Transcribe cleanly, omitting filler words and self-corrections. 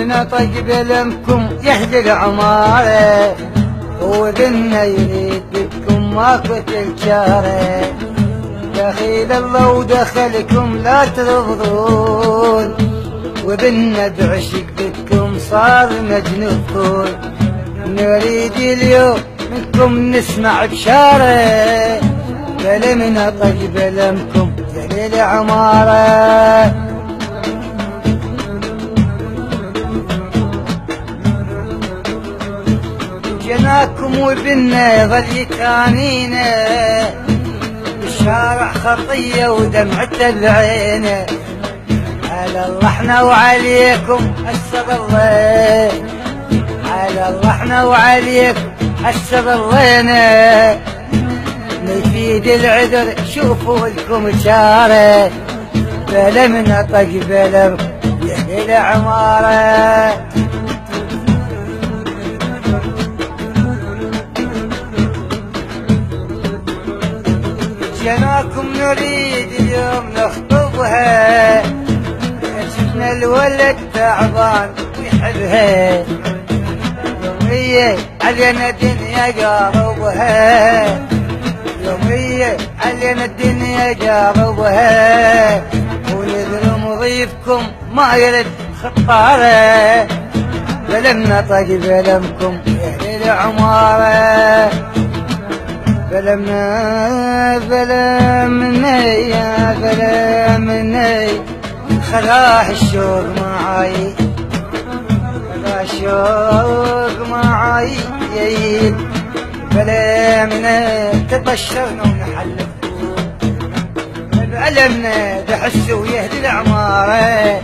من طيب لمكم يهدي العمارة، وذنا يريد بكم ماكو تنكاره. دخيل الله ودخلكم لا ترفضون، وذنا بعشق بكم صار مجنون. نريد اليوم منكم نسمع بشاره، فلمنا طيب لمكم يهدي العمارة. جناكم وبنا ظل يتانينا، بالشارع خطية ودمعته بعينه. على الله احنا وعليكم هسه ضلينا، على الله احنا وعليكم هسه ضلينا. نفيد العذر شوفوا لكم شاره، فلمنا طيب لمكم يهدي العمارة. جناكم نريد اليوم نخطبها، شفنا الولد تعبان ويحبها. يومية علينا الدنيا قاربها، يومية علينا الدنيا قاربها. ونذرم ضيفكم ما يرد خطاره، فلمنا طيب لمكم يهدي العمارة. فلمني يا فلمني خلاه الشوق معاي، خلاه الشوق معاي. فلمنا تبشرنا ونحلف، فلمنا بحس ويهدي العمارة.